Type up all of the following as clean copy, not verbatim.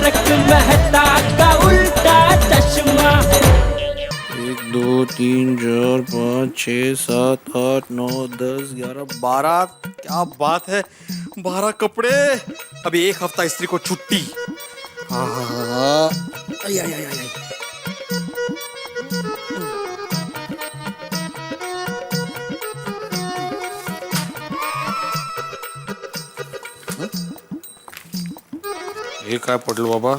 तारक मेहता का उल्टा चश्मा। 1 2 3 4 5 6 7 8 9 10 11 12। क्या बात है, 12 कपड़े। अभी 1 हफ्ता स्त्री को छुट्टी। हाँ हाँ हाँ हाँ। आई आई आई आई। हे काय पडलं बाबा?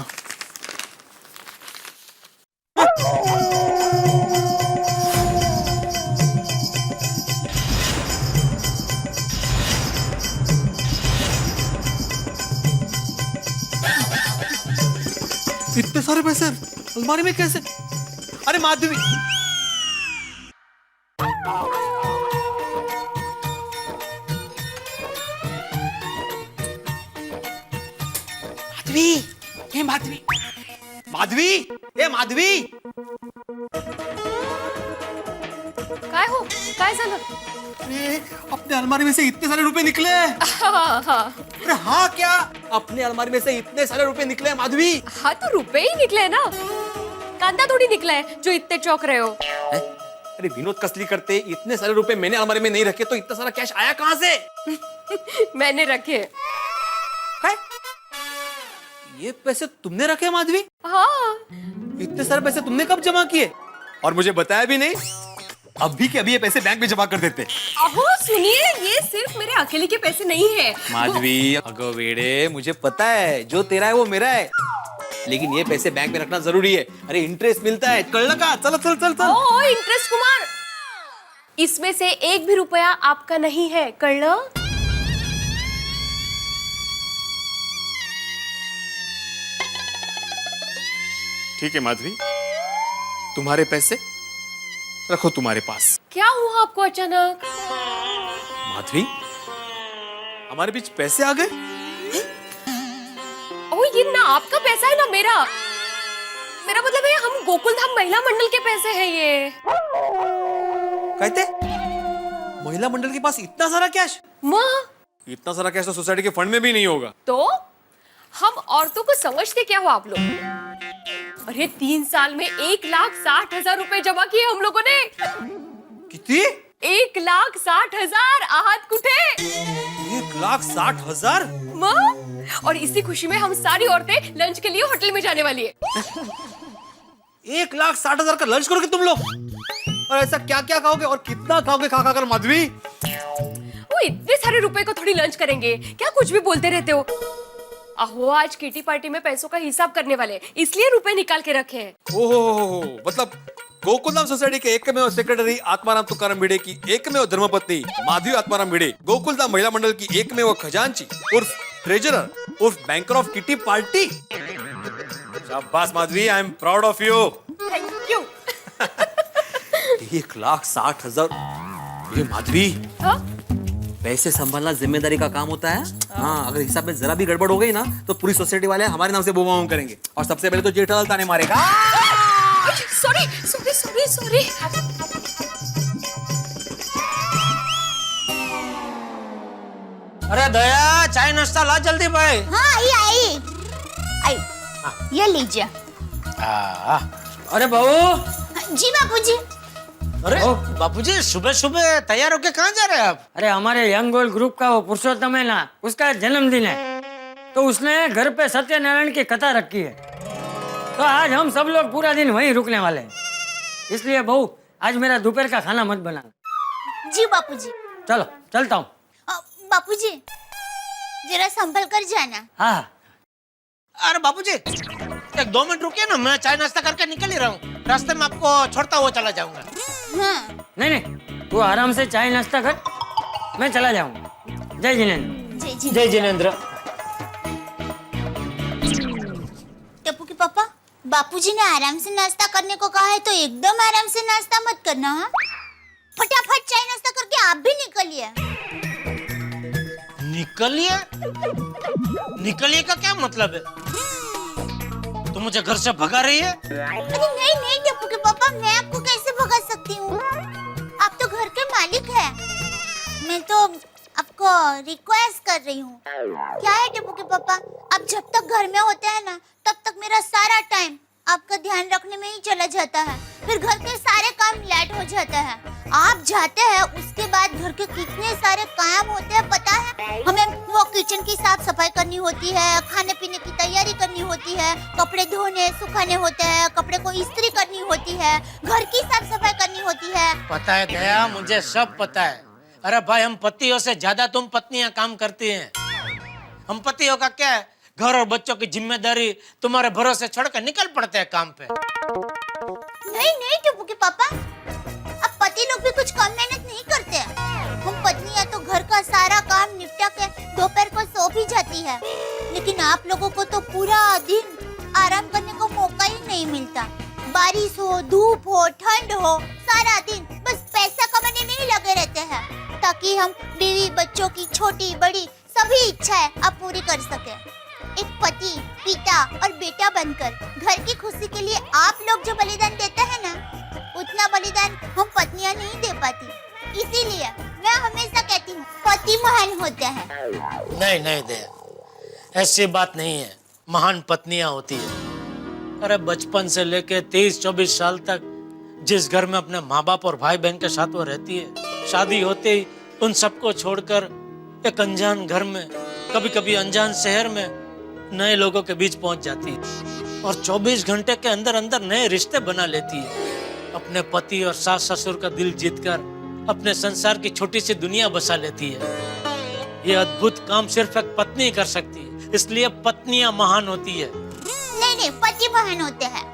इतने सारे पैसे अलमारी में कैसे? अरे माधवी, माधवी, हे माधवी, माधवी, हे माधवी। काय हो, काय झालं? अरे अपने अलमारी में से इतने सारे रुपए निकले। अरे हाँ क्या, अपने अलमारी में से इतने सारे रुपए निकले हैं माधवी। हाँ तो रुपए ही निकले हैं ना, कांदा थोड़ी निकला है जो इतने चौक रहे हो। अरे विनोद कसली करते, इतने सारे रुपए मैंने अलमारी में नहीं रखे तो इतना सारा कैश आया कहाँ से? मैंने रखे। काय? ये पैसे तुमने रखे माधवी? हाँ। इतने सारे पैसे तुमने कब जमा किए और मुझे बताया भी नहीं? अभी के अभी ये पैसे बैंक में जमा कर देते। अहो सुनिए, ये सिर्फ मेरे अकेले के पैसे नहीं है माधवी, अगो वेड़े, मुझे पता है जो तेरा है वो मेरा है, लेकिन ये पैसे बैंक में रखना जरूरी है। अरे इंटरेस्ट मिलता है, कल का। चलो चल चल चल। ओ इंटरेस्ट कुमार, इसमें से एक भी रुपया आपका नहीं है, कळलं? ठीक है माधवी, तुम्हारे पैसे रखो तुम्हारे पास। क्या हुआ आपको अचानक? माधवी, हमारे बीच पैसे आ गए। ओ ये ना आपका पैसा है ना मेरा, मेरा मतलब है हम गोकुल धाम महिला मंडल के पैसे हैं ये। कहते महिला मंडल के पास इतना सारा कैश? माँ, इतना सारा कैश तो सोसाइटी के फंड में भी नहीं होगा। तो हम औरतों को समझते क्या हो आप लोग? अरे 3 साल में 1,60,000 रुपए जमा किए हम लोगों ने। कितनी? 1,60,000 आहात कुठे? 1,60,000? माँ, और इसी खुशी में हम सारी औरतें लंच के लिए होटल में जाने वाली है। 1,60,000 का लंच करोगे तुम लोग? और ऐसा क्या क्या खाओगे और कितना खाओगे खा खा कर माधवी? वो इतने सारे रुपए को थोड़ी लंच करेंगे, क्या कुछ भी बोलते रहते हो? अहो आज किटी पार्टी में पैसों का हिसाब करने वाले, इसलिए रुपए निकाल के रखे हैं। ओहो, मतलब गोकुलधाम सोसाइटी के एकमेव सेक्रेटरी आत्माराम तुकाराम भिडे की एकमेव धर्मपत्नी माधवी आत्माराम भिडे, गोकुलधाम महिला मंडल की एकमेव खजांची उर्फ ट्रेजरर उर्फ बैंकर ऑफ किटी पार्टी। शाबाश Madhavi, I am proud of you. Thank you. 1,60,000। ये माधवी, हाँ? पैसे संभालना जिम्मेदारी का काम होता है। हाँ, अगर हिसाब में जरा भी गड़बड़ हो गई ना तो पूरी सोसाइटी वाले हमारे नाम से बूम करेंगे और सबसे पहले तो जेठालाल ताने मारेगा। Sorry sorry sorry sorry. अरे दया, चाय नाश्ता ला जल्दी भाई। हाँ आई आई आई, ये लीजिए। अरे बहू। जी बापूजी। अरे बापूजी, सुबह सुबह तैयार होके कहाँ जा रहे हैं आप? अरे हमारे यंग गोल ग्रुप का वो पुरुषोत्तम है ना, उसका जन्मदिन है, तो उसने घर पे सत्यनारायण की कथा रखी है, तो आज हम सब लोग पूरा दिन वहीं रुकने वाले हैं। इसलिए बहू, आज मेरा दोपहर का खाना मत बनाना। जी बापूजी। चलो चलता हूँ। बापूजी जरा संभल कर जाना। हाँ। अरे बापूजी, 1-2 मिनट रुकिए ना, मैं चाय नाश्ता करके निकल ही रहा हूँ, रास्ते में आपको छोड़ता हुआ चला जाऊंगा। हाँ। नहीं, तू आराम से चाय नाश्ता कर, मैं चला जाऊंगा। जय जिनेंद्र। जय जिनेंद्र। टप्पू के पापा, बापूजी ने आराम से नाश्ता करने को कहा है तो एकदम आराम से नाश्ता मत करना। हाँ, फटाफट चाय नाश्ता करके आप भी निकलिए। निकलिए? निकलिए का क्या मतलब है? तुम मुझे घर से भगा रही है? अरे नहीं नहीं टप्पू के पापा, मैं आपको कैसे भगा सकती हूँ? आप तो घर के मालिक हैं। मैं तो आपको रिक्वेस्ट कर रही हूँ। क्या है टप्पू के पापा, आप जब तक घर में होते हैं ना, तब टाइम आपका ध्यान रखने में ही चला जाता है, फिर घर के सारे काम लेट हो जाते हैं। आप जाते हैं उसके बाद घर के कितने सारे काम होते हैं पता है? हमें वो किचन की साफ सफाई करनी होती है, खाने पीने की तैयारी करनी होती है, कपड़े धोने सुखाने होते हैं, कपड़े को इस्त्री करनी होती है, घर की साफ सफाई करनी होती है। पता है दया, मुझे सब पता है। अरे भाई, हम पतियों से ज्यादा तुम पत्नियां काम करती हैं। हम पतियों का क्या है, घर और बच्चों की जिम्मेदारी तुम्हारे भरोसे छोड़कर निकल पड़ते हैं काम पे। नहीं नहीं टप्पू के पापा, अब पति लोग भी कुछ कम मेहनत नहीं करते हैं। हम पत्नियां तो घर का सारा काम निपटा के दोपहर को सो भी जाती है, लेकिन आप लोगों को तो पूरा दिन आराम करने को मौका ही नहीं मिलता। बारिश हो, धूप हो, ठंड हो, सारा दिन बस पैसा कमाने में ही लगे रहते हैं, ताकि हम बीवी बच्चों की छोटी बड़ी सभी इच्छाएं आप पूरी कर सके। एक पति, पिता और बेटा बनकर घर की खुशी के लिए आप लोग जो बलिदान देते हैं ना, उतना बलिदान हम पत्नियां नहीं दे पाती। इसीलिए मैं हमेशा कहती हूँ पति महान होते हैं। नहीं नहीं दया, ऐसी बात नहीं है। महान पत्नियां होती है। अरे बचपन से लेके 23-24 साल तक जिस घर में अपने माँ बाप और भाई बहन के साथ वो रहती है, शादी होते ही उन सबको छोड़कर एक अनजान घर में, कभी कभी अनजान शहर में नए लोगों के बीच पहुंच जाती है और 24 घंटे के अंदर अंदर नए रिश्ते बना लेती है। अपने पति और सास ससुर का दिल जीतकर अपने संसार की छोटी सी दुनिया बसा लेती है। ये अद्भुत काम सिर्फ एक पत्नी कर सकती है, इसलिए पत्नियां महान होती है। नहीं नहीं, पति महान होते हैं।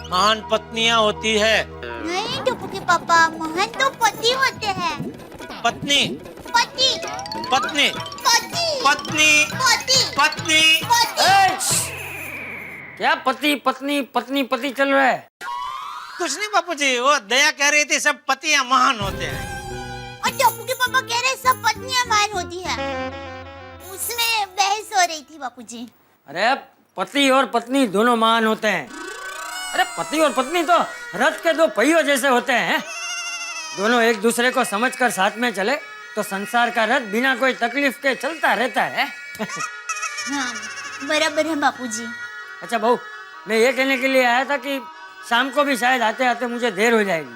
महान पत्नियां होती है। नहीं टप्पू के पापा, महान तो पति होते हैं। पत्नी पति पत्नी पति पत्नी पति पत्नी। पति। क्या पति पत्नी पत्नी पति चल रहा है? कुछ नहीं बापूजी, वो दया कह रही थी सब पतियां महान होते हैं। और टप्पू के पापा कह रहे सब पत्नियां महान होती है, उसमें बहस हो रही थी बापूजी। अरे पति और पत्नी दोनों महान होते हैं। अरे पति और पत्नी तो रथ के दो पहियों जैसे होते हैं। दोनों एक दूसरे को समझकर साथ में चले तो संसार का रथ बिना कोई तकलीफ के चलता रहता है। हाँ बराबर है बापूजी। अच्छा बहू, मैं ये कहने के लिए आया था कि शाम को भी शायद आते आते मुझे देर हो जाएगी,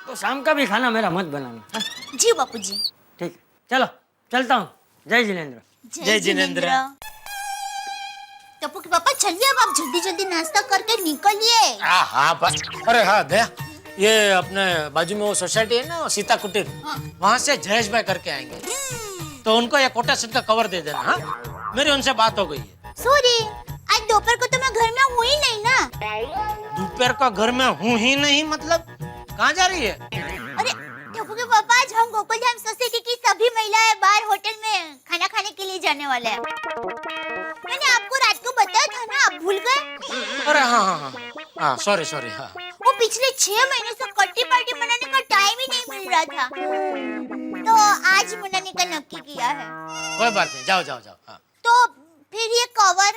तो शाम का भी खाना मेरा मत बनाना। हाँ? जी बापूजी। ठीक है, चलो चलता हूँ। जय जिनेंद्र। जय जिनेंद्र। टप्पू के पापा चलिए, अब आप जल्दी जल्दी नाश्ता करके निकलिए। हाँ बस। अरे हाँ दया, ये अपने बाजू में वो सोसाइटी है ना, सीता कुटीर, वहाँ से जयेश भाई करके आएंगे, तो उनको ये कोटेशन का कवर दे देना। हाँ, मेरी उनसे बात हो गई है। सॉरी, आज दोपहर को तो मैं घर में हूँ ही नहीं ना। दोपहर को घर में हूँ ही नहीं मतलब कहाँ जा रही है? अरे टप्पू के पापा, आज हम गोकुल धाम सोसाइटी की सभी महिलाएं बाहर होटल में खाना खाने के लिए जाने वाले हैं। मैंने आपको रात को बताया था ना, आप भूल गए? अरे हाँ हाँ हाँ हाँ, सॉरी सॉरी। हाँ, वो पिछले 6 महीने से कट्टी पार्टी मनाने का टाइम ही नहीं मिल रहा था, तो आज मनाने का नक्की किया है। कोई बात नहीं, जाओ जाओ जाओ। हाँ। तो फिर ये कवर?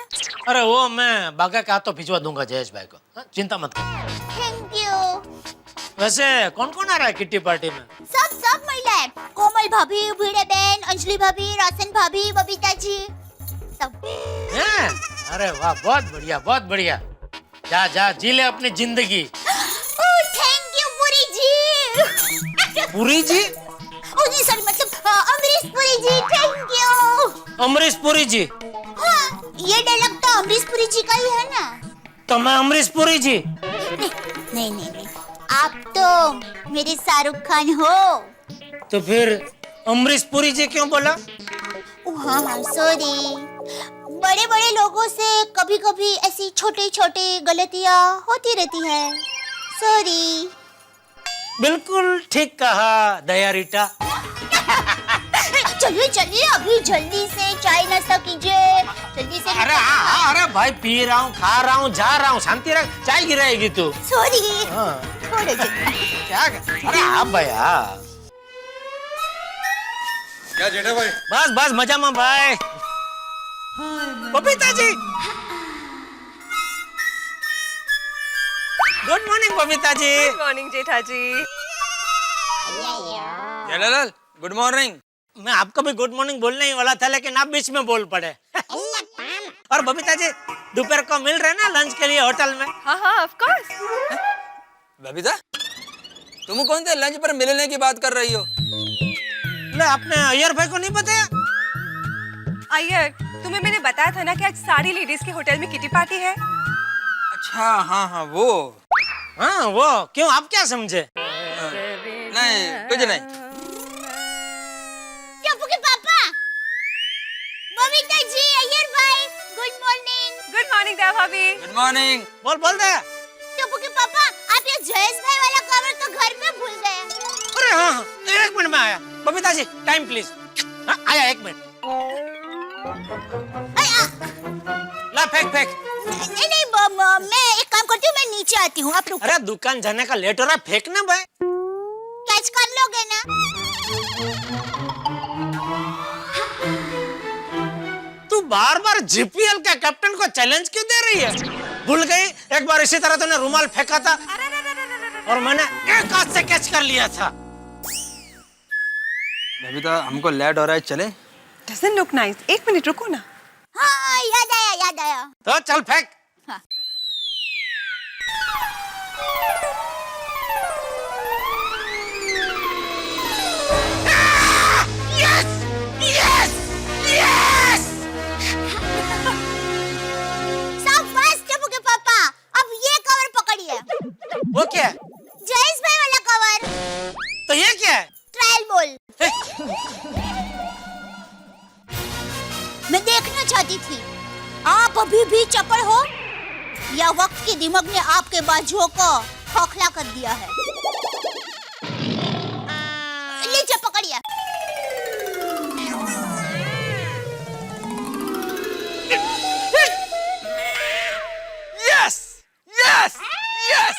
अरे वो मैं बागा के हाथों भिजवा दूंगा जयेश भाई को। हाँ, चिंता मत कर। Thank you. वैसे कौन कौन आ रहा है किट्टी पार्टी में? सब महिलाएं, कोमल भाभी, भिड़े बहन, अंजलि भाभी, रासन भाभी, बबीता जी, सब। हैं? अरे वाह, बहुत बढ़िया बहुत बढ़िया। जा जा जी ले अपनी जिंदगी। Thank you Puri ji. पुरी जी? जी सॉरी, मतलब अमरीश पुरी जी, थैंक यू। अमरीश पुरी जी? हाँ, ये डायलॉग तो अमरीश पुरी जी का ही है ना। तो मैं अमरीश पुरी जी? नहीं, आप तो मेरे शाहरुख खान हो। तो फिर अमरीश पुरी जी क्यों बोला? हाँ सॉरी, बड़े बड़े लोगों से कभी कभी ऐसी छोटी छोटी गलतियाँ होती रहती है, सॉरी। बिल्कुल ठीक कहा दया रीटा। चलिए अभी जल्दी से चाय नाश्ता कीजिए, जल्दी से। अरे भाई, पी रहा हूँ, खा रहा हूँ, जा रहा हूँ, शांति रख, चाय गिराएगी तू। सॉरी। क्या? अरे हाँ भैया। क्या जेठा भाई? बस बस मजा में भाई। Babita ji, good morning Babita ji. Good morning Jetha ji. Jaylal, good morning. मैं आपको भी गुड मॉर्निंग बोलने ही वाला था, लेकिन आप बीच में बोल पड़े। और बबीता जी, दोपहर को मिल रहे ना लंच के लिए होटल में? हाँ हाँ ऑफ कोर्स। बबीता, तुम कौन थे लंच पर मिलने की बात कर रही हो? ले अपने अय्यर भाई को नहीं बताया? अय्यर, तुम्हें मैंने बताया था ना कि आज सारी लेडीज के होटल में किटी पार्टी है। अच्छा हाँ हाँ वो। हाँ वो क्यों, आप क्या समझे? नहीं कुछ नहीं। टप्पू के पापा, बबीता जी, अय्यर भाई, गुड मॉर्निंग। गुड मॉर्निंग दया भाभी। Good morning. बोल दे। टप्पू के पापा, आप ये जयेश भाई वाला कवर तो घर में भूल गए। अरे हाँ हाँ, 1 मिनट में आया। Babita ji time please. हाँ आया 1 मिनट। ला फेंक। नहीं मैं एक काम करती हूँ, मैं नीचे आती हूँ, आप रुको। अरे दुकान जाने का लेट हो रहा है, फेंकना भाई। कैच कर लोगे ना? तू बार जीपीएल के कैप्टन को चैलेंज क्यों दे रही है? भूल गई एक बार इसी तरह तूने रुमाल फेंका था और मैंने एक हाथ से कैच कर लिया था। बबीता हमको लेट हो रहा है, चले? Doesn't look nice. 1 मिनट रुको ना। हाँ याद आया। तो चल फेंक। हाँ। शाबाश टप्पू के पापा, अब ये कवर पकड़िए। वो क्या है? जयेश भाई वाला कवर, तो ये क्या है? Trial ball. मैं देखना चाहती थी, आप अभी भी चपड़ हो या वक्त की दिमाग ने आपके बाजुओं को खोखला कर दिया है? लीजिए पकड़िए। Yes yes yes.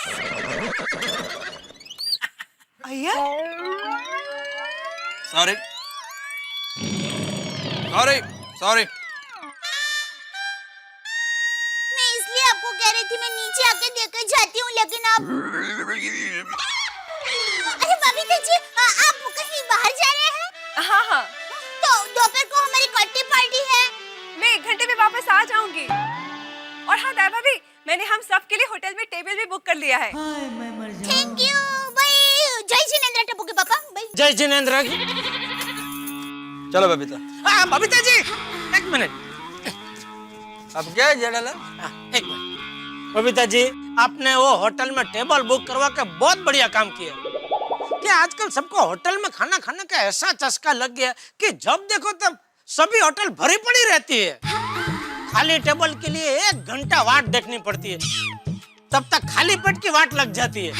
Iyer, sorry sorry sorry. मैं इसलिए आपको कह रही थी मैं नीचे आके देकर जाती हूँ, लेकिन आप अरे बबीता जी, आप कहीं बाहर जा रहे हैं? हाँ हाँ, तो दोपहर को हमारी किट्टी पार्टी है। मैं 1 घंटे में वापस आ जाऊंगी। और हाँ दया भाभी, मैंने हम सब के लिए होटल में टेबल भी बुक कर लिया है। थैंक यू भाई। जय जिनेंद्र टप्पू के पापा भाई। जय जिनेंद्र। चलो बबीता। बबीता जी 1 मिनट। अब क्या है जेडाला? 1 मिनट। बबीता जी आपने वो होटल में टेबल बुक करवा के बहुत बढ़िया काम किया। कि आजकल सबको होटल में खाना खाने का ऐसा चस्का लग गया कि जब देखो तब सभी होटल भरी पड़ी रहती है। खाली टेबल के लिए 1 घंटा वाट देखनी पड़ती है, तब तक खाली पेट की वाट लग जाती है।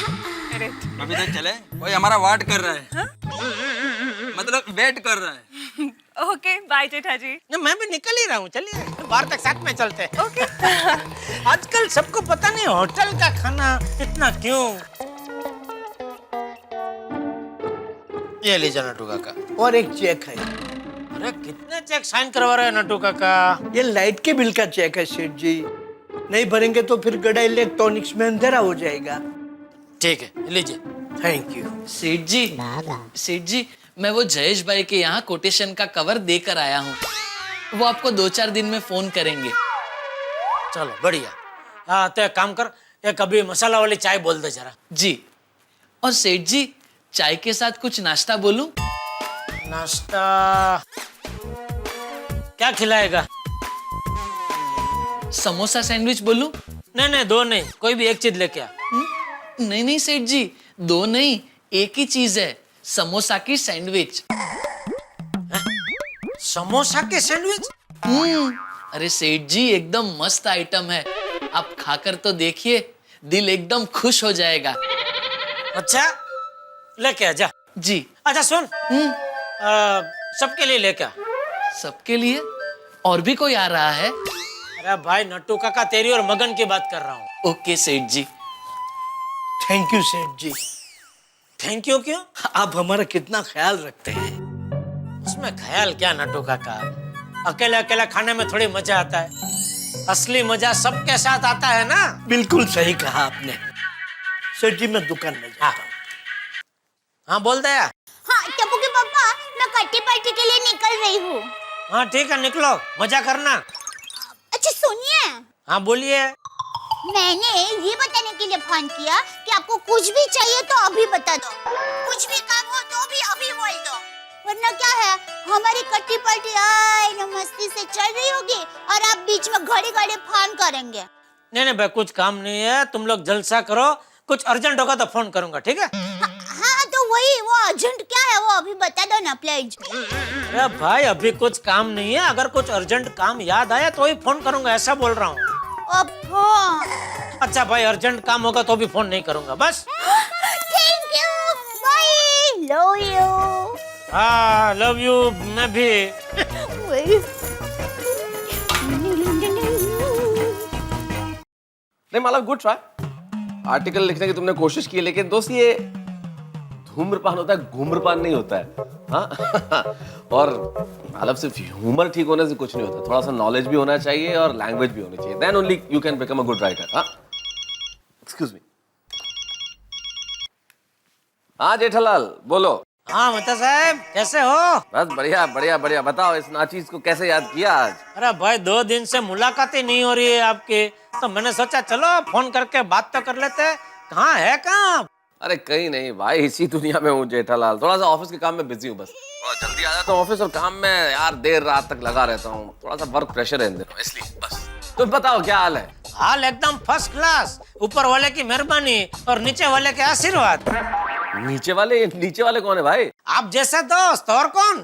बबीता चले, कोई हमारा वाट कर रहा है। मतलब वेट कर रहा है। ओके बाय जेठा जी। मैं भी निकल ही रहा हूँ, चलिए बाहर तक साथ में चलते हैं। ओके। आजकल सबको पता नहीं होटल का खाना इतना क्यों। ये लीजिए नटू काका। और एक चेक है। अरे कितने चेक साइन करवा रहे हैं नटू काका? ये लाइट के बिल का चेक है सेठ जी, नहीं भरेंगे तो फिर गड़ा इलेक्ट्रॉनिक्स में अंधेरा हो जाएगा। ठीक है लीजिए। Thank you. सेठ जी मैं वो जयेश भाई के यहाँ कोटेशन का कवर देकर आया हूँ। वो आपको 2-4 दिन में फोन करेंगे। चलो बढ़िया। हाँ तो एक काम कर, एक अभी मसाला वाली चाय बोल दे जरा। जी। और सेठ जी चाय के साथ कुछ नाश्ता बोलूं? नाश्ता क्या खिलाएगा? समोसा सैंडविच बोलूं? नहीं 2 नहीं, कोई भी एक चीज लेके आ। नहीं सेठ जी, 2 नहीं, एक ही चीज है, समोसा की सैंडविच। समोसा के सैंडविच? अरे सेठ जी एकदम मस्त आइटम है, आप खाकर तो देखिए, दिल एकदम खुश हो जाएगा। अच्छा लेके आ जा। जी। अच्छा सुन, सबके लिए लेके आ। सबके लिए? और भी कोई आ रहा है? अरे भाई नट्टू काका तेरी और मगन की बात कर रहा हूँ। ओके सेठ जी। थैंक यू सेठ जी। थैंक यू क्यों? आप हमारा कितना ख्याल रखते हैं। उसमें ख्याल क्या नट्टू काका, अकेले अकेले खाने में थोड़ी मजा आता है, असली मजा सबके साथ आता है ना। बिल्कुल सही कहा आपने। सेठ जी मैं दुकान में जाता हूँ। हाँ बोल दे। हाँ टप्पू के पापा, मैं किट्टी पार्टी के लिए निकल रही हूँ। हाँ ठीक है निकलो, मजा करना। अच्छा सुनिए, हाँ बोलिए। मैंने ये बताने के लिए फोन किया कि आपको कुछ भी चाहिए तो अभी बता दो, कुछ भी काम हो तो भी अभी बोल दो, वरना क्या है हमारी कट्टी पार्टी आए न मस्ती से चल रही होगी और आप बीच में घड़ी घड़ी फोन करेंगे। नहीं नहीं भाई, कुछ काम नहीं है, तुम लोग जलसा करो, कुछ अर्जेंट होगा तो फोन करूंगा, ठीक है? हाँ तो वही, वो अर्जेंट क्या है वो अभी बता दो ना प्लीज। अरे भाई अभी कुछ काम नहीं है, अगर कुछ अर्जेंट काम याद आया तो ही फोन करूंगा, ऐसा बोल रहा हूँ। अच्छा भाई, अर्जेंट काम होगा तो भी फोन नहीं करूंगा, बस। Thank you, bye, love you. हाँ लव यू, मैं भी। नहीं मालव, गुड ट्राई। आर्टिकल लिखने की तुमने कोशिश की, लेकिन दोस्त ये धूम्रपान होता है, घूम्रपान नहीं होता है। हाँ और मालव सिर्फ ह्यूमर ठीक होने से कुछ नहीं होता, थोड़ा सा नॉलेज भी होना चाहिए और लैंग्वेज भी होनी चाहिए, then only you can become a good writer. हाँ एक्सक्यूज मी। हाँ जेठालाल बोलो। हाँ मेहता साहब, कैसे हो? बस बढ़िया बढ़िया बढ़िया। बताओ इस नाचीज को कैसे याद किया आज? अरे भाई 2 दिन से मुलाकात ही नहीं हो रही है आपकी, तो मैंने सोचा चलो फोन करके बात तो कर लेते हैं। कहाँ है कहाँ? अरे कहीं नहीं भाई, इसी दुनिया में हूँ जेठालाल, थोड़ा सा ऑफिस के काम में बिजी हूँ बस। और जल्दी आ जाता हूँ ऑफिस और काम में यार देर रात तक लगा रहता हूँ, थोड़ा सा वर्क प्रेशर है इन दिनों, इसलिए बस। तुम बताओ क्या हाल है? हाल एकदम फर्स्ट क्लास, ऊपर वाले की मेहरबानी और नीचे वाले के आशीर्वाद। नीचे वाले कौन है भाई? आप जैसे दोस्त, और कौन?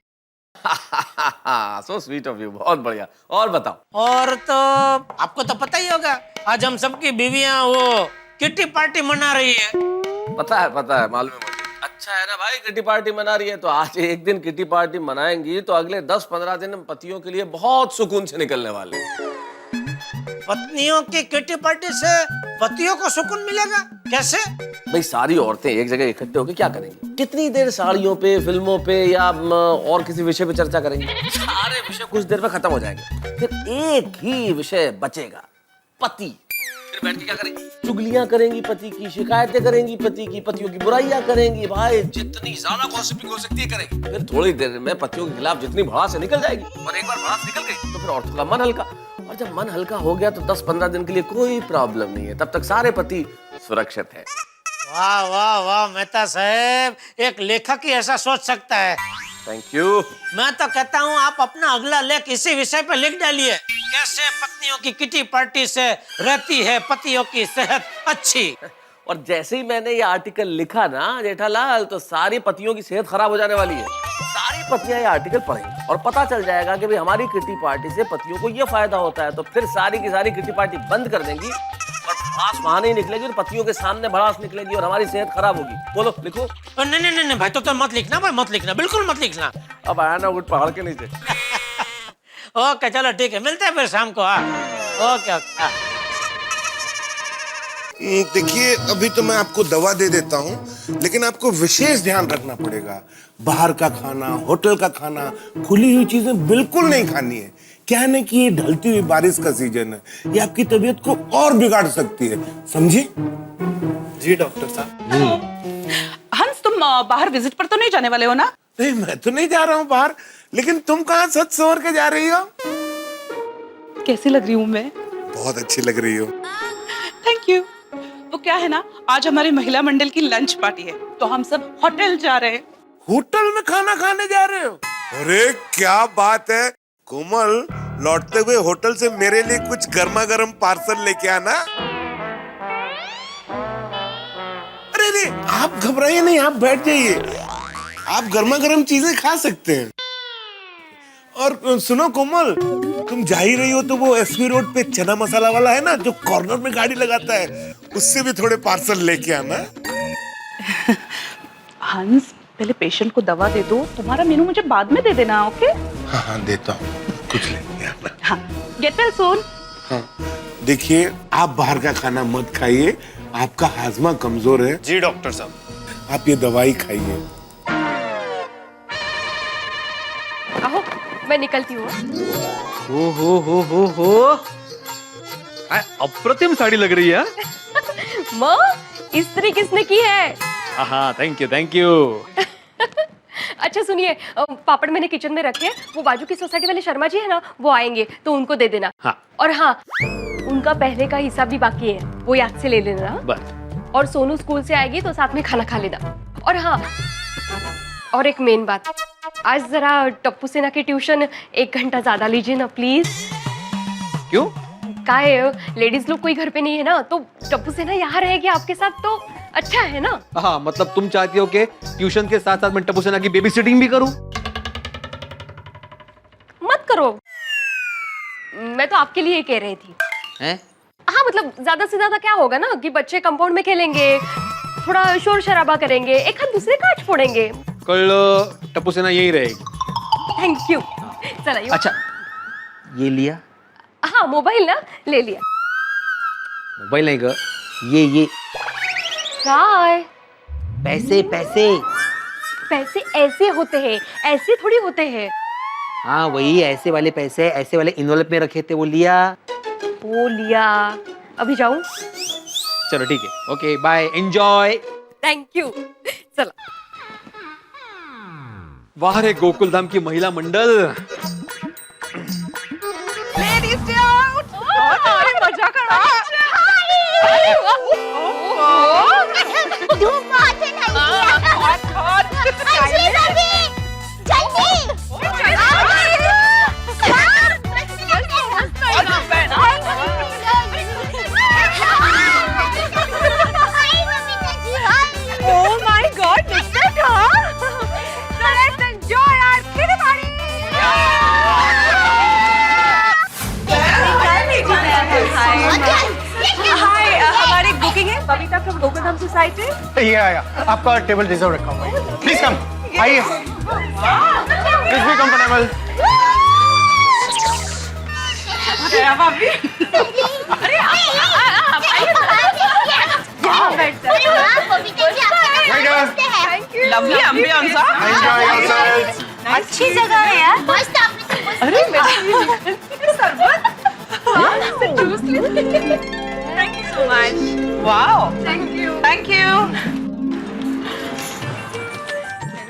सो स्वीट ऑफ यू, बहुत बढ़िया। और बताओ। और तो आपको तो पता ही होगा, आज हम सबकी बीवियां वो किट्टी पार्टी मना रही है। पता है, मालूम है मुझे। अच्छा है ना भाई, किटी पार्टी मना रही है तो आज एक दिन किटी पार्टी मनाएंगी तो अगले 10-15 दिन पतियों के लिए बहुत सुकून से निकलने वाले। पत्नियों की किट्टी पार्टी से पतियों को सुकून मिलेगा कैसे? भाई सारी औरतें एक जगह इकट्ठे होकर क्या करेंगी? कितनी देर साड़ियों पे, फिल्मों पे या और किसी विषय पे चर्चा करेंगी? सारे विषय कुछ देर में खत्म हो जाएंगे, फिर एक ही विषय बचेगा, पति। फिर बैठ के क्या करेंगी? चुगलियां करेंगी पति की, शिकायतें करेंगी पति की, पतियों की बुराइयां करेंगी, भाई जितनी ज्यादा गॉसिपिंग हो सकती है करेंगी। फिर थोड़ी देर में पतियों के खिलाफ जितनी भड़ास है निकल जाएगी, और एक बार भड़ास निकल गई तो फिर औरतों का मन हल्का, और जब मन हल्का हो गया तो 10-15 दिन के लिए कोई प्रॉब्लम नहीं है, तब तक सारे पति सुरक्षित है। वाह वाह वाह मेहता साहब, एक लेखक ही ऐसा सोच सकता है। Thank you. मैं तो कहता हूँ आप अपना अगला लेख इसी विषय पे लिख डालिए, कैसे पत्नियों की किटी पार्टी से रहती है पतियों की सेहत अच्छी। और जैसे ही मैंने ये आर्टिकल लिखा ना जेठालाल, तो सारी पतियों की सेहत खराब हो जाने वाली है। सारी पतियां ये आर्टिकल पढ़ेंगी और पता चल जाएगा कि भाई हमारी किटी पार्टी से पतियों को ये फायदा होता है, तो फिर सारी की सारी किटी पार्टी बंद कर देंगी और भड़ास वहां नहीं निकलेगी और पतियों के सामने भड़ास निकलेगी और हमारी सेहत खराब होगी। बोलो लिखो। नहीं नहीं नहीं भाई, तो मत लिखना भाई, मत लिखना, बिल्कुल मत लिखना। अब आया ना उठ पहाड़ के नीचे। ओके चलो ठीक है, मिलते हैं फिर शाम को। Okay okay. देखिए अभी तो मैं आपको दवा दे देता हूँ, लेकिन आपको विशेष ध्यान रखना पड़ेगा। बाहर का खाना, होटल का खाना, खुली हुई चीजें बिल्कुल नहीं खानी है। क्या है ना कि ये ढलती हुई बारिश का सीजन है, ये आपकी तबीयत को और बिगाड़ सकती है, समझे? जी डॉक्टर साहब। हंस, तुम बाहर विजिट पर तो नहीं जाने वाले हो ना? नहीं मैं तो नहीं जा रहा हूँ बाहर, लेकिन तुम कहाँ सच संवर के जा रही हो? कैसी लग रही हूँ मैं? बहुत अच्छी लग रही हो। Thank you. वो क्या है ना, आज हमारी महिला मंडल की लंच पार्टी है, तो हम सब होटल जा रहे हैं। होटल में खाना खाने जा रहे हो? अरे क्या बात है कोमल, लौटते हुए होटल से मेरे लिए कुछ गर्मा गर्म पार्सल लेके आना। अरे नहीं, आप घबराइए नहीं, आप बैठ जाइए, आप गर्मा गर्म चीजें खा सकते हैं। और सुनो कोमल, तुम जा ही रही हो तो वो एसवी रोड पे चना मसाला वाला है ना जो कॉर्नर में गाड़ी लगाता है, उससे भी थोड़े पार्सल लेके आना। हंस, पहले पेशेंट को दवा दे दो, तुम्हारा मेनू मुझे बाद में दे देना, ओके? हाँ हाँ देता हूँ, कुछ लेके आना। हाँ, गेट वेल सून। हाँ देखिए, आप बाहर का खाना मत खाइए, आपका हाजमा कमजोर है। जी डॉक्टर साहब। आप ये दवाई खाइए। आओ, मैं निकलती हूँ। हो अप्रतिम साड़ी लग रही है। माँ, इस्त्री किसने की है? हाँ थैंक यू। अच्छा सुनिए, पापड़ मैंने किचन में रखे, वो बाजू की सोसाइटी वाले शर्मा जी है ना, वो आएंगे तो उनको दे देना। हाँ। और हाँ, उनका पहले का हिसाब भी बाकी है, वो याद से ले लेना। बस और सोनू स्कूल से आएगी तो साथ में खाना खा लेना। और हाँ, और एक मेन बात, आज जरा टप्पू सेना की ट्यूशन 1 घंटा ज्यादा लीजिए ना प्लीज। क्यों? का है, लेडीज लोग कोई घर पे नहीं है ना, तो टप्पू सेना यहाँ रहेगी आपके साथ तो अच्छा है ना। हाँ, मतलब तुम चाहती हो कि ट्यूशन के साथ साथ मैं टप्पू सेना की बेबी सिटिंग भी करूं? मत करो, मैं तो आपके लिए कह रही थी। हैं? हाँ मतलब ज्यादा से ज्यादा क्या होगा ना कि बच्चे कंपाउंड में खेलेंगे, थोड़ा शोर शराबा करेंगे, एक हाथ दूसरे का फोड़ेंगे। कल टप्पू सेना यही रहेगी। Thank you. चला अच्छा, ये लिया? हाँ मोबाइल ना ले लिया। मोबाइल नहीं ग, ये काय? पैसे पैसे। पैसे ऐसे होते हैं, ऐसे थोड़ी होते हैं। हाँ वही ऐसे वाले पैसे, ऐसे वाले इन्वॉल्व में रखे थे, वो लिया। वो लिया। अभी जाऊं? चलो ठीक है, okay bye, enjoy. Thank you. चला। वाह रे गोकुल धाम की महिला मंडल। मजा कर रहा है। धूप बहुत है ना, अंजलि भाभी, जल्दी। Oh my God, mister Khan. Let's enjoy our kitty party. हाय, हमारी बुकिंग है बबीता फ्रॉम गोकुल धाम सोसाइटी। ये आया, आपका टेबल रिजर्व रखा हुआ है। प्लीज कम, आइए। Please be comfortable. भाभी, लवली एम्बियंस। अच्छी जगह है यार, मस्त आपने। अरे शरबत। Thank you so much. Wow, thank you thank you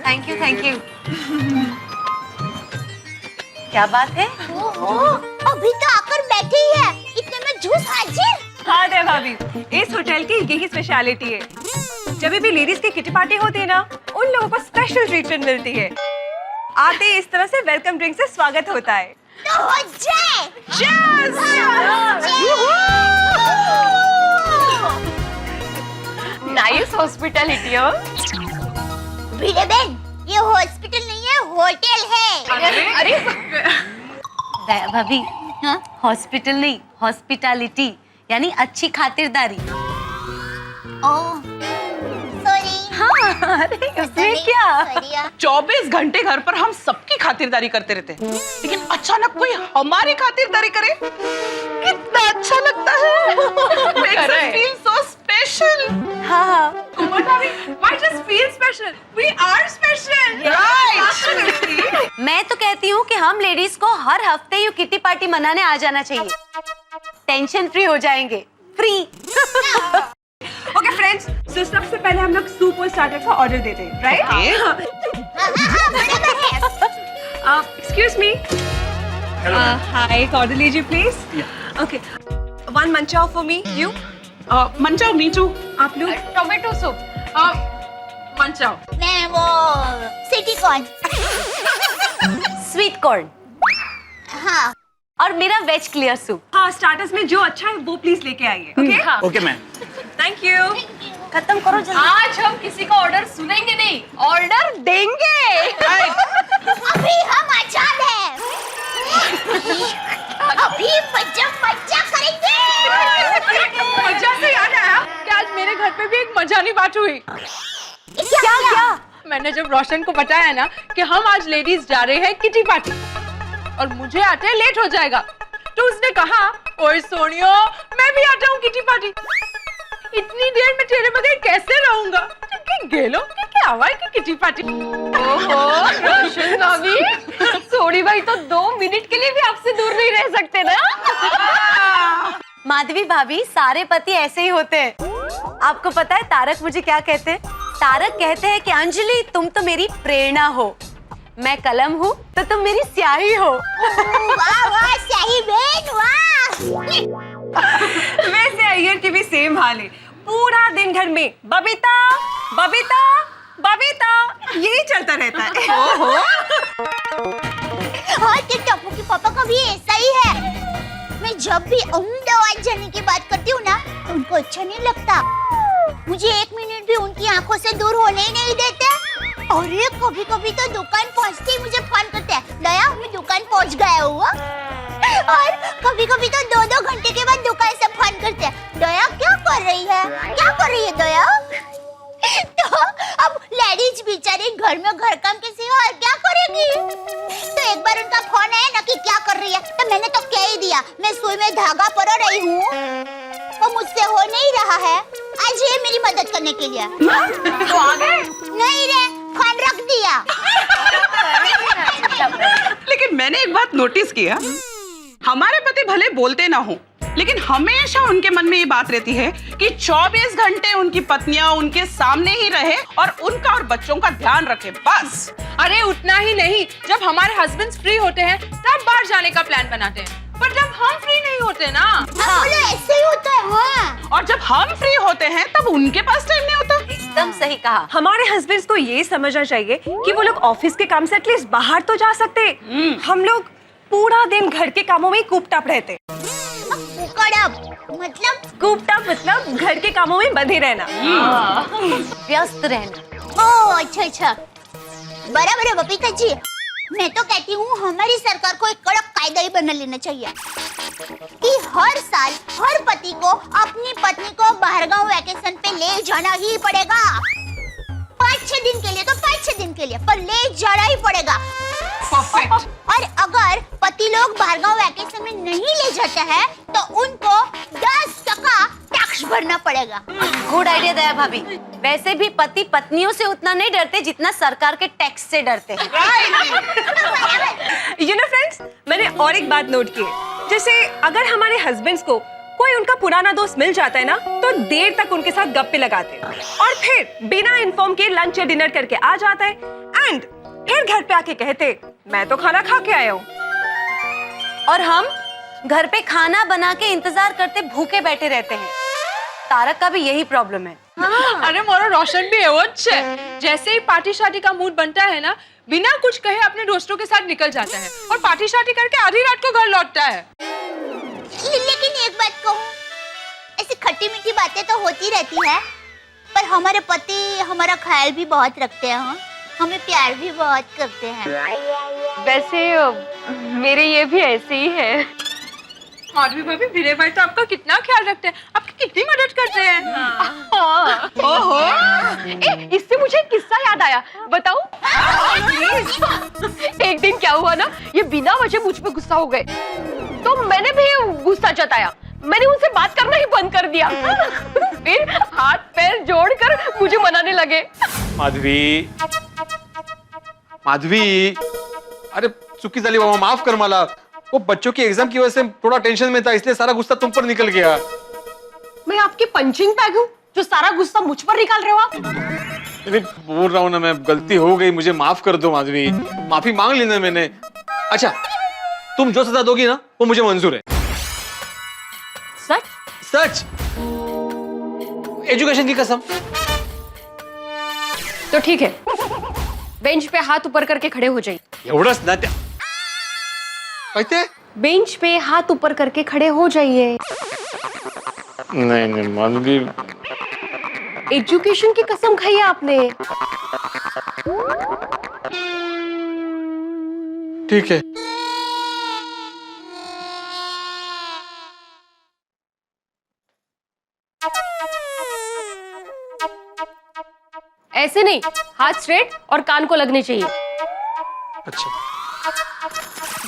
thank you thank you. क्या बात है? अभी तो आकर बैठी ही है, इतने में जूस हाजिर। हाँ दे भाभी, इस होटल की यही स्पेशलिटी है। जब भी लेडीज की किटी पार्टी होती है ना, उन लोगों को स्पेशल ट्रीटमेंट मिलती है। आते ही इस तरह से वेलकम ड्रिंक से स्वागत होता है। तो हो जाए। Nice hospitality. भिड़े बहन, ये हॉस्पिटल नहीं है, होटल है। अरे भाभी, हॉस्पिटल नहीं, हॉस्पिटैलिटी यानी अच्छी खातिरदारी। ओह, सॉरी। हाँ, अरे उसमें क्या? 24 घंटे घर पर हम सबकी खातिरदारी करते रहते हैं, लेकिन अचानक कोई हमारी खातिरदारी करे, कितना अच्छा लगता है। Makes us feel so special. हाँ, कोमल भाभी, why just feel special? We are special. Right. Absolutely. मैं तो कहती हूँ कि हम लेडीज को हर हफ्ते यूँ किटी पार्टी मनाने आ जाना चाहिए। टेंशन फ्री हो जाएंगे, फ्री। Okay friends, so सबसे पहले हम लोग सूप और स्टार्टर का ऑर्डर देते हैं, right? Excuse me. Hi, एक ऑर्डर लीजिए please. Okay. One manchao for me. You? Manchao, me too. आप लोग? Tomato soup. Manchao. मैं वो सिटी कॉर्न। स्वीट कॉर्न हाँ। और मेरा वेज क्लियर सूप। हाँ, स्टार्टर्स में जो अच्छा है वो प्लीज लेके आइए। Okay? हाँ। Okay ma'am. Thank you. खत्म करो जल्दी। आज हम किसी का ऑर्डर सुनेंगे नहीं, ऑर्डर देंगे। अभी हम आजाद हैं। अभी मजा करेंगे। मजा से याद आया कि आज मेरे घर पे भी एक मजानी बात हुई। क्या? मैंने जब रोशन को बताया ना कि हम आज लेडीज जा रहे हैं किटी पार्टी और मुझे आते लेट हो जाएगा, तो उसने कहा, ओए सोनियो, मैं भी आता हूँ किटी पार्टी। इतनी देर में तेरे बगैर कैसे रहूंगा? गेलो क्या आवाज की किटी पार्टी। ओहो रोशन भाभी, सोनी भाई तो 2 मिनट के लिए भी आपसे दूर नहीं रह सकते ना। माधवी भाभी, सारे पति ऐसे ही होते हैं। आपको पता है तारक मुझे क्या कहते हैं? तारक कहते हैं कि अंजलि तुम तो मेरी प्रेरणा हो, मैं कलम हूँ तो तुम मेरी स्याही हो। वाह वाह, स्याही बहन वाह। वैसे अय्यर की भी सेम हाल है, पूरा दिन घर में बबीता बबीता बबीता यही चलता रहता है। ओहो। हाँ, कि टप्पू के पापा का भी ऐसा ही है। मैं जब भी अहमदाबाद जाने की बात करती हूँ ना, तो उनको अच्छा नहीं लगता। मुझे 1 मिनट भी उनकी आंखों से दूर होने ही नहीं देते। अरे कभी कभी तो दुकान पहुँचते ही मुझे फोन करते हैं, दया मैं दुकान पहुँच गया हुआ। और कभी कभी तो 2-2 घंटे के बाद दुकान से फोन करते हैं, दया क्या कर रही है, क्या कर रही है दया। तो अब लेडीज बेचारी घर में घर काम के सिवा और क्या करेगी। तो एक बार उनका फोन आया ना कि क्या कर रही है, तो मैंने तो कह ही दिया मैं सुई में धागा परो रही हूँ, वो मुझसे हो नहीं रहा है, आज ये मेरी मदद करने के लिए। तो आ गए? नहीं रे, फोन रख दिया। लेकिन मैंने एक बात नोटिस किया, हमारे पति भले बोलते ना हो, लेकिन हमेशा उनके मन में ये बात रहती है कि 24 घंटे उनकी पत्नियां उनके सामने ही रहे और उनका और बच्चों का ध्यान रखे, बस। अरे उतना ही नहीं, जब हमारे हस्बैंड्स फ्री होते हैं तब बाहर जाने का प्लान बनाते हैं, पर जब हम फ्री नहीं होते ना, हाँ, बोलो ऐसे ही होता है। हाँ। और जब हम फ्री होते हैं तब उनके पास टाइम नहीं होता। एकदम सही कहा। हमारे हस्बैंड्स को ये समझना चाहिए कि वो लोग ऑफिस के काम से एटलीस्ट बाहर तो जा सकते। हम लोग पूरा दिन घर के कामों में कूप्ड अप रहते। मतलब मतलब घर के कामों में बंधे रहना, व्यस्त रहना। ओह अच्छा, बराबर है बबीता जी। मैं तो कहती हूँ हमारी सरकार को एक कड़क कायदा ही बना लेना चाहिए कि हर साल हर पति को अपनी पत्नी को बाहरगांव वैकेशन पे ले जाना ही पड़ेगा। 5-6 दिन के लिए तो 5-6 दिन के लिए, पर ले जाना ही पड़ेगा। और अगर पति लोग बाहरगांव वैकेशन में नहीं ले जाते हैं तो उनको 10% टैक्स भरना पड़ेगा। गुड आइडिया दया भाभी। वैसे भी पति पत्नियों से उतना नहीं डरते जितना सरकार के टैक्स से डरते हैं। यू नो फ्रेंड्स, मैंने और एक बात नोट की है, जैसे अगर हमारे हस्बैंड्स को कोई उनका पुराना दोस्त मिल जाता है ना, तो देर तक उनके साथ गप्पे लगाते हैं और फिर बिना इन्फॉर्म के लंच या डिनर करके आ जाता है एंड फिर घर पे आके कहते मैं तो खाना खा के आया हूँ। और हम घर पे खाना बना के इंतजार करते भूखे बैठे रहते हैं। तारक का भी यही प्रॉब्लम है। अरे मोरा रोशन भी है वो अच्छे। जैसे ही पार्टी शादी का मूड बनता है ना, बिना कुछ कहे अपने दोस्तों के साथ निकल जाता है और पार्टी शादी करके आधी रात को घर लौटता है। लेकिन एक बात कहूँ, ऐसी खट्टी मीठी बातें तो होती रहती है, पर हमारे पति हमारा ख्याल भी बहुत रखते हैं। हाँ? हमें प्यार भी बहुत करते हैं। वैसे मेरे ये भी ऐसे ही है। माधवी भाभी, विनय भाई तो आपका कितना ख्याल रखते हैं, आपकी कितनी मदद करते हैं। ओहो, इससे मुझे एक किस्सा याद आया, बताऊं? एक दिन क्या हुआ ना, ये बिना वजह मुझ पे गुस्सा हो गए, तो मैंने भी गुस्सा जताया। मैंने उनसे बात करना ही बंद कर दिया। फिर हाथ पैर जोड़कर मुझे मनाने लगे। माधवी, अरे चुकी झाली बाबा, माफ कर मला। वो बच्चों की एग्जाम की वजह से थोड़ा टेंशन में था, इसलिए सारा गुस्सा तुम पर निकल गया। मैं आपकी पंचिंग बैग हूँ जो सारा गुस्सा मुझ पर निकाल रहे हो आप? अरे बोल रहा हूँ ना मैं, गलती हो गई, मुझे माफ कर दो माधवी, माफी मांग लेना मैंने। अच्छा, तुम जो सजा दोगी ना वो मुझे मंजूर है। सच? सच, एजुकेशन की कसम। तो ठीक है, बेंच पे हाथ ऊपर करके खड़े हो जाइए। एवढंच ना त्या कहते? बेंच पे हाथ ऊपर करके खड़े हो जाइए। नहीं माधवी, एजुकेशन की कसम खाई है आपने। ठीक है। ऐसे नहीं, हाथ स्ट्रेट और कान को लगने चाहिए। अच्छा,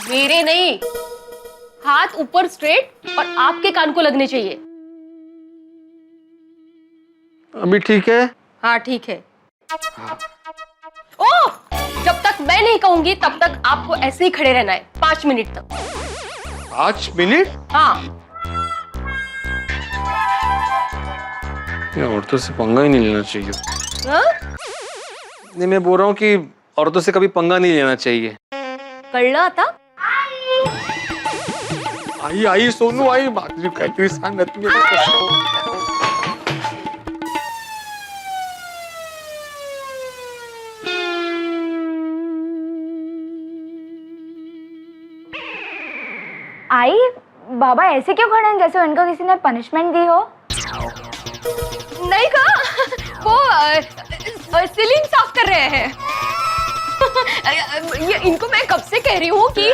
मेरे नहीं, हाथ ऊपर स्ट्रेट और आपके कान को लगने चाहिए। अभी ठीक है? हाँ ठीक है। ओह, जब तक मैं नहीं कहूंगी तब तक आपको ऐसे ही खड़े रहना है 5 मिनट तक। 5 मिनट? हाँ। ये औरतों से पंगा ही नहीं लेना चाहिए। हाँ? नहीं, मैं बोल रहा हूँ कि औरतों से कभी पंगा नहीं लेना चाहिए। कळलं आता? आई आई सोनू आई माधुरी काहीतरी सांगत मी आई बाबा ऐसे क्यों खड़े हैं जैसे उनको किसी ने पनिशमेंट दी हो? नहीं कहा, वो सीलिंग साफ कर रहे हैं। ये इनको मैं कब से कह रही हूँ कि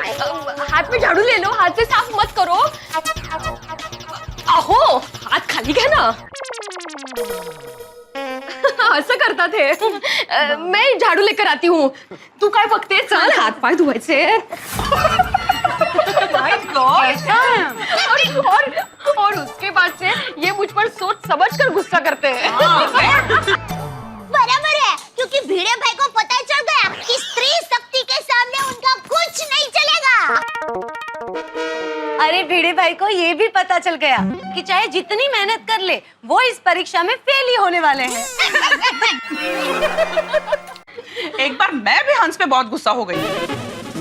हाथ में झाड़ू ले लो, हाथ से साफ मत करो। आहो, हाथ खाली है ना। असं करता थे। मैं झाड़ू लेकर आती हूँ, तू काय बघते? चल हाथ पाय धुवायचे। My God! और उसके बाद से ये मुझ पर सोच समझ कर गुस्सा करते हैं। बराबर है, क्योंकि भिड़े भाई को पता चल गया कि स्त्री शक्ति के सामने उनका कुछ नहीं चलेगा। अरे भिड़े भाई को ये भी पता चल गया कि चाहे जितनी मेहनत कर ले वो इस परीक्षा में फेल ही होने वाले हैं। एक बार मैं भी हंस पे बहुत गुस्सा हो गई।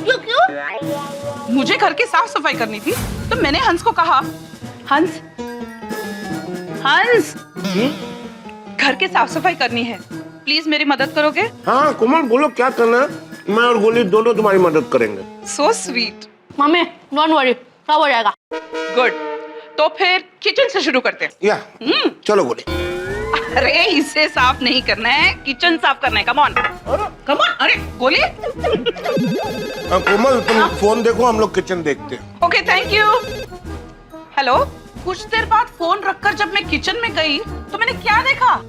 क्यों? मुझे घर की साफ सफाई करनी थी तो मैंने हंस को कहा, हंस हंस घर की साफ सफाई करनी है, प्लीज मेरी मदद करोगे? हाँ कोमल बोलो क्या करना है, मैं और गोली दोनों तुम्हारी मदद करेंगे। So sweet. Mummy don't worry, सब हो जाएगा। गुड, तो फिर किचन से शुरू करते हैं। या चलो गोली। अरे इसे साफ नहीं करना है, किचन साफ करना है। Come on come on. अरे गोली। कोमल तुम फोन देखो, हम लोग किचन देखते हैं। Okay thank you. हेलो, कुछ देर बाद फोन रखकर जब मैं किचन में गई तो मैंने क्या देखा?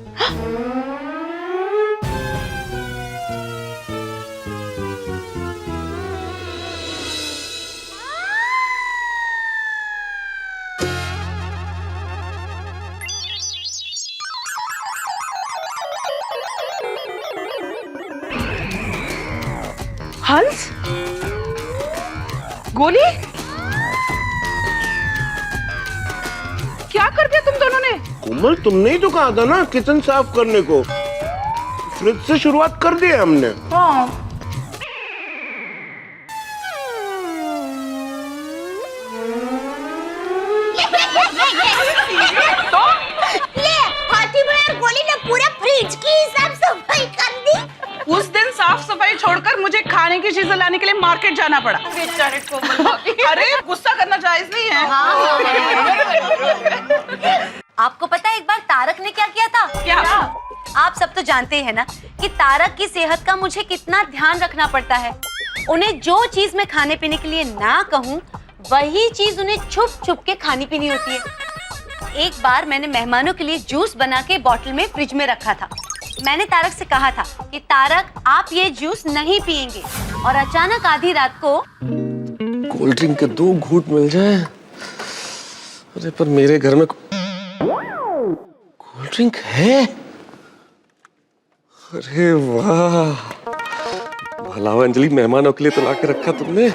हंस, गोली, क्या कर दिया तुम दोनों ने? कोमल तुमने ही तो कहा था ना किचन साफ करने को, फ्रिज से शुरुआत कर दी है हमने। हाँ। तो ले, हाथी भाई और गोली ने पूरे फ्रिज की साफ सफाई कर दी। उस दिन साफ सफाई छोड़कर मुझे खाने की चीजें लाने के लिए मार्केट जाना पड़ा। अरे गुस्सा करना जायज नहीं है। आपको पता है एक बार तारक ने क्या किया था? क्या? आप सब तो जानते हैं ना कि तारक की सेहत का मुझे कितना ध्यान रखना पड़ता है। उन्हें जो चीज मैं खाने पीने के लिए ना कहूँ वही चीज उन्हें छुप छुप के खानी पीनी होती है। एक बार मैंने मेहमानों के लिए जूस बना के बॉटल में फ्रिज में रखा था। मैंने तारक से कहा था कि तारक आप ये जूस नहीं पिएंगे, और अचानक आधी रात को कोल्ड ड्रिंक के 2 घूंट मिल जाए। अरे पर मेरे घर में कोल्ड ड्रिंक है। अरे वाह, भला अंजलि, मेहमानों के लिए तो ला के रखा तुमने।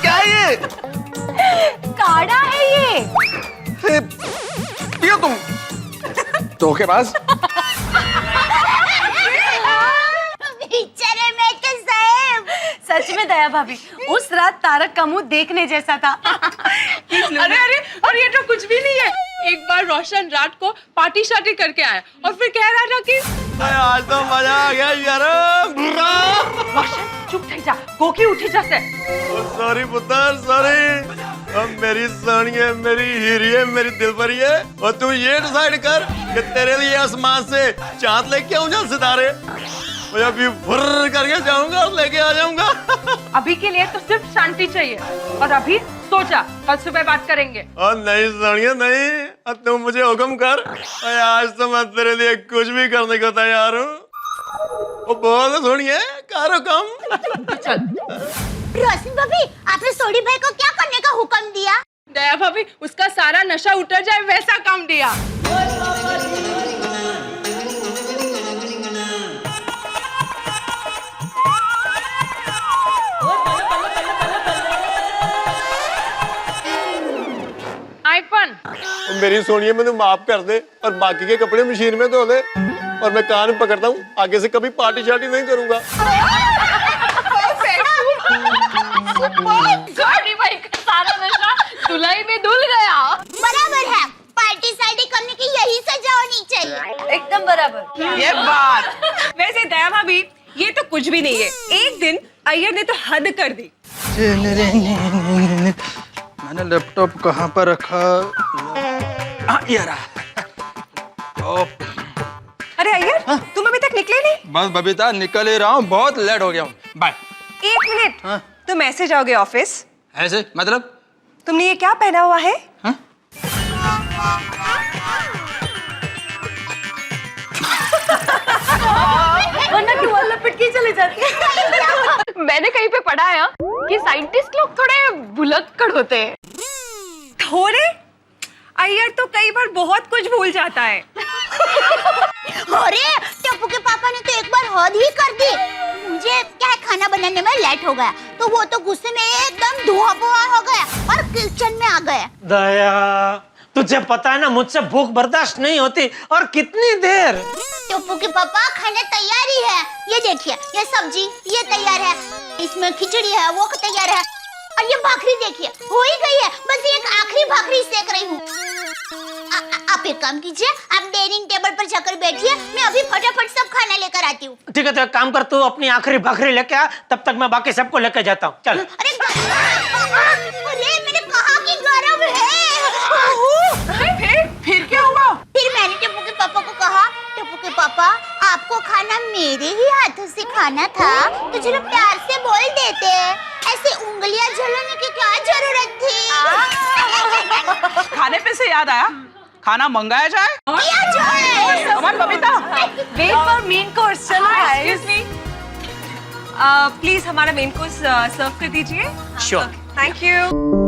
क्या ये? काढ़ा है ये। पियो तुम धोखेबाज। बेचारे मैं के साहब। सच में दया भाभी, उस रात तारक का मुंह देखने जैसा था। अरे अरे, और ये तो कुछ भी नहीं है। एक बार रोशन रात को पार्टी शार्टी करके आया और फिर कह रहा था कि आज तो मजा आ गया यार। रोशन चुप थे जा, गोकी उठी जैसे। सॉरी पुत्र सॉरी। अब मेरी सोनी है, मेरी हीरी है, मेरी दिलपरी है, और तू ये डिसाइड कर कि तेरे लिए आसमान से चांद लेके आऊं या सितारे। मैं अभी फुर्र करके जाऊंगा और लेके आ जाऊंगा। अभी के लिए तो सिर्फ शांति चाहिए, और अभी सो जा, कल सुबह बात करेंगे। और नहीं सोनिया नहीं, अब तुम मुझे हुक्म कर। आज तो मैं तेरे लिए कुछ भी करने को तैयार हूँ। वो बोल सोनिया, करो कम। चल। रोशन भाभी, आपने सोनी भाई को क्या करने का हुक्म दिया? दया भाभी, उसका सारा नशा उतर जाए वैसा काम दिया। मेरी सोनिया, मैंने माफ कर दे और बाकी के कपड़े मशीन में धो दे। और मैं कान पकड़ता हूँ, आगे से कभी पार्टी शार्टी नहीं करूंगा। गाड़ी भाई का सारा नशा धुलाई में धुल गया। बराबर है, पार्टी सार्टी करने की यही सजा होनी चाहिए। एकदम बराबर। ये बात। वैसे दया भाभी ये तो कुछ भी नहीं है। एक दिन अय्यर ने तो हद कर दी। मैंने लैपटॉप कहाँ पर रखा? हाँ, ये रहा। अरे अय्यर तुम अभी तक निकले नहीं? बस बबीता निकल ही रहा हूँ, बहुत लेट हो गया हूँ। बाय। 1 मिनट। तुम ऐसे जाओगे ऑफिस? ऐसे मतलब? तुमने ये क्या पहना हुआ है? वरना टुवाल लपेट के चले जाते हैं। मैंने कहीं पे पढ़ा है कि साइंटिस्ट लोग थोड़े भुलक्कड़ होते हैं। थोड़े? अय्यर तो कई बार बहुत कुछ भूल जाता है। अरे टप्पू के पापा ने तो एक बार हद ही कर दी। मुझे क्या है, खाना बनाने में लेट हो गया तो वो तो गुस्से में एकदम धुआं धुआं हो गया और किचन में आ गया। दया, तुझे पता है ना मुझसे भूख बर्दाश्त नहीं होती, और कितनी देर। टप्पू के पापा खाना तैयार ही है, ये देखिए, ये सब्जी ये तैयार है, इसमें खिचड़ी है वो तैयार है, और ये भाखरी देखिए हो ही गई है, बस एक आखिरी भाखरी सेक रही हूँ। आप एक काम कीजिए, आप डाइनिंग टेबल पर जाकर बैठिए, मैं अभी फटाफट सब खाना लेकर आती हूँ। ठीक है, तो एक काम कर, तू अपनी आखिरी भाखरी लेके आ, तब तक मैं बाकी सबको लेके जाता हूँ। चल। अरे मैंने कहा कि गरम है। फिर क्या हुआ? फिर मैंने टप्पू के पापा को कहा, टप्पू के पापा आपको खाना मेरे ही हाथों से खाना था तो चलो प्यार से बोल देते, ऐसे उंगलियां जलाने की क्या जरूरत थी। खाने पे से याद आया, खाना मंगाया जाए? Come on Babita. Wait for main course. चलो एक्सक्यूज मी, प्लीज हमारा मेन कोर्स सर्व कर दीजिए। श्योर। Thank you.